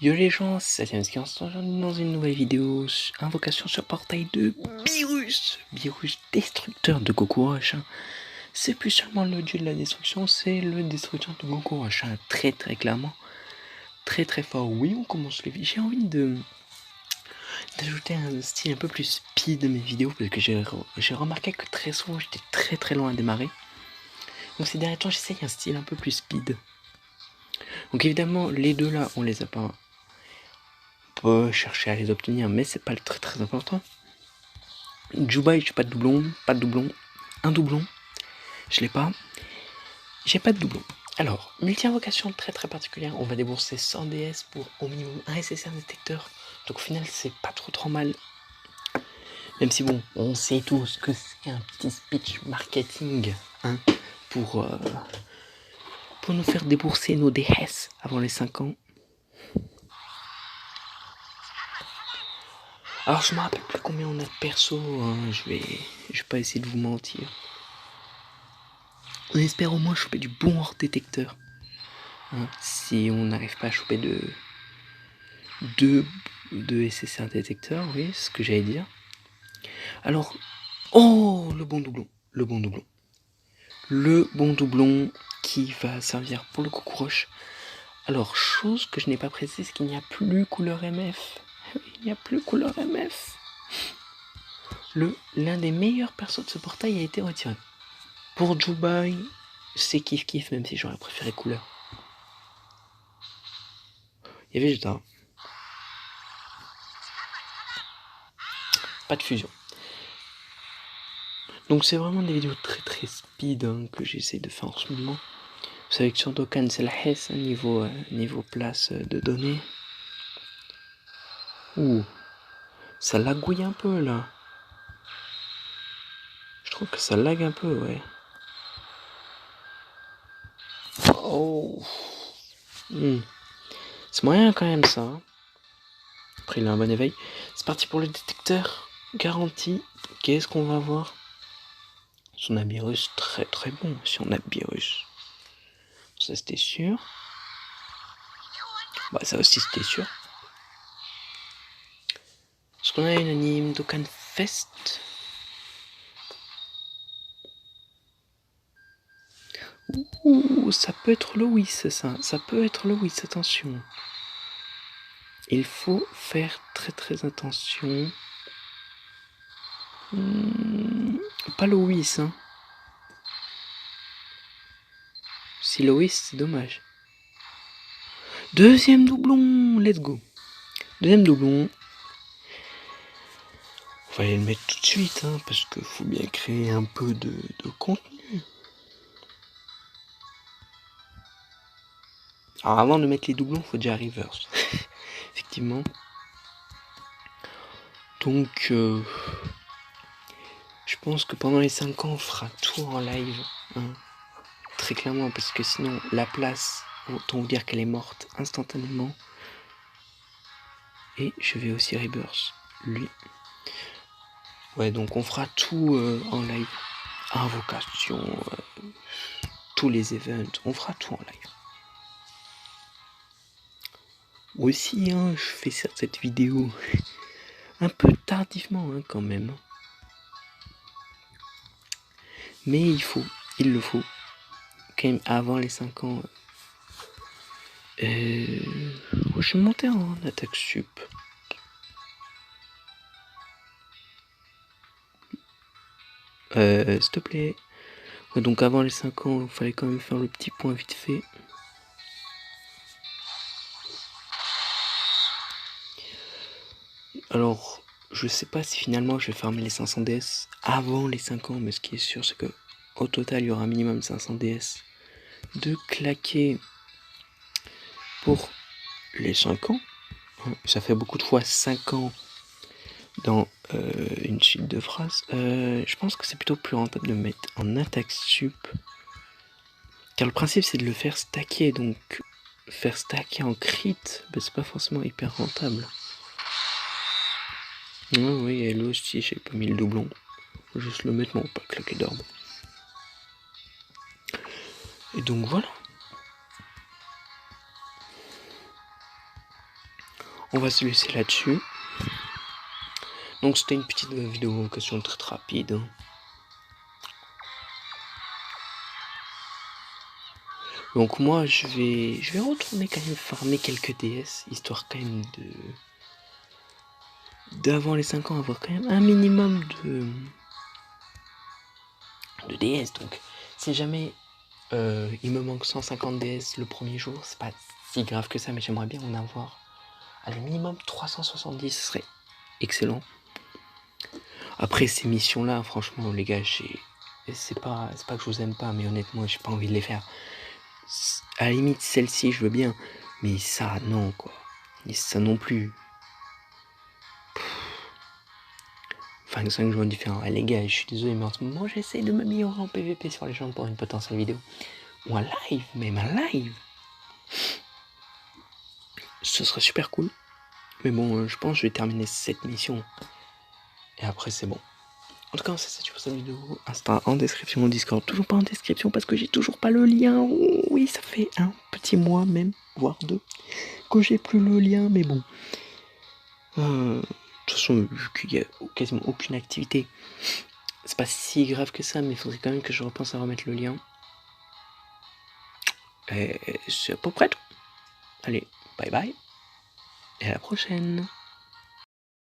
Yo les gens, c'est Satiansky, on se retrouve dans une nouvelle vidéo, invocation sur portail de Beerus, Beerus destructeur de Goku Rush. C'est plus seulement le dieu de la destruction, c'est le destructeur de Goku Rush, très clairement, très fort. Oui, on commence les vidéos, j'ai envie d'ajouter un style un peu plus speed à mes vidéos, parce que j'ai remarqué que très souvent j'étais très loin à démarrer. Donc ces derniers temps j'essaye un style un peu plus speed. Donc évidemment les deux là on les a pas, on peut chercher à les obtenir, mais c'est pas le très important. Jubai, j'ai pas de doublon, un doublon, je l'ai pas, j'ai pas de doublon. Alors, multi-invocation très particulière, on va débourser 100 DS pour au minimum un SSR détecteur, donc au final c'est pas trop mal. Même si bon, on sait tous que c'est un petit speech marketing, hein, pour nous faire débourser nos DS avant les 5 ans. Alors je me rappelle plus combien on a de perso, hein, je vais pas essayer de vous mentir. On espère au moins choper du bon hors détecteur. Hein, si on n'arrive pas à choper de SSR détecteur, oui, c'est ce que j'allais dire. Alors, oh, le bon doublon qui va servir pour le Goku Rush. Alors, chose que je n'ai pas précisé, c'est qu'il n'y a plus couleur MF. Il n'y a plus couleur MF. L'un des meilleurs persos de ce portail a été retiré. Pour Jubai, c'est kiff, même si j'aurais préféré couleur. Il y avait Vegeta. Pas de fusion. Donc c'est vraiment des vidéos très speed, hein, que j'essaie de faire en ce moment. Vous savez que sur Dokkan c'est la hesse, hein, niveau place de données. Ouh, ça lagouille un peu là. Je trouve que ça lag un peu, ouais. Oh. C'est moyen quand même ça. Hein. Après il a un bon éveil. C'est parti pour le détecteur. Garanti. Qu'est-ce qu'on va voir? Son Abirus, très bon. Si on a Abirus. Ça c'était sûr. Bah ça aussi c'était sûr. Est-ce qu'on a une anime Dokkan Fest? Ouh, ça peut être Lois, ça peut être Lois, attention. Il faut faire très attention. Pas Lois, hein. Si Lois, c'est dommage. Deuxième doublon, let's go. Deuxième doublon. On va aller le mettre tout de suite, hein, parce qu'il faut bien créer un peu de contenu. Alors avant de mettre les doublons, il faut déjà reverse. Effectivement. Donc, je pense que pendant les 5 ans, on fera tout en live. Hein. Très clairement, parce que sinon, la place, autant vous dire qu'elle est morte instantanément. Et je vais aussi reverse lui. Ouais, donc on fera tout en live. Invocation, tous les events, on fera tout en live. Aussi, hein, je fais cette vidéo un peu tardivement, hein, quand même. Mais il le faut. Quand même, avant les 5 ans. Je vais monter en attaque sup. S'il te plaît. Ouais, donc avant les 5 ans, il fallait quand même faire le petit point vite fait. Alors, je sais pas si finalement je vais farmer les 500 DS avant les 5 ans, mais ce qui est sûr, c'est que au total, il y aura un minimum 500 DS de claquer pour les 5 ans. Ça fait beaucoup de fois 5 ans dans une suite de phrases. Je pense que c'est plutôt plus rentable de mettre en attaque sup. Car le principe, c'est de le faire stacker. Donc, faire stacker en crit, ben, c'est pas forcément hyper rentable. Oui, elle aussi, j'ai pas mis le doublon. Faut juste le mettre, non, pas claquer d'arbre. Et donc voilà. On va se laisser là-dessus. Donc c'était une petite vidéo question très rapide. Donc moi je vais retourner quand même farmer quelques DS, histoire quand même d'avant les 5 ans avoir quand même un minimum de DS. Donc si jamais il me manque 150 DS le premier jour, c'est pas si grave que ça, mais j'aimerais bien en avoir à le minimum 370, ce serait excellent. Après ces missions là, franchement les gars, c'est pas que je vous aime pas, mais honnêtement j'ai pas envie de les faire. À la limite celle-ci je veux bien, mais ça non quoi, et ça non plus. 5 joueurs différents. Les gars, je suis désolé, mais en ce moment j'essaie de m'améliorer en PVP sur les gens pour une potentielle vidéo. Ou un live, même un live. Ce serait super cool. Mais bon, je pense que je vais terminer cette mission. Et après c'est bon. En tout cas, c'est ça pour cette vidéo. Insta en description, Discord toujours pas en description parce que j'ai toujours pas le lien. Oh, oui, ça fait un petit mois même, voire 2, que j'ai plus le lien, mais bon. De toute façon, vu qu'il y a quasiment aucune activité, c'est pas si grave que ça, mais il faudrait quand même que je repense à remettre le lien. Et c'est à peu près tout. Allez, bye bye, et à la prochaine.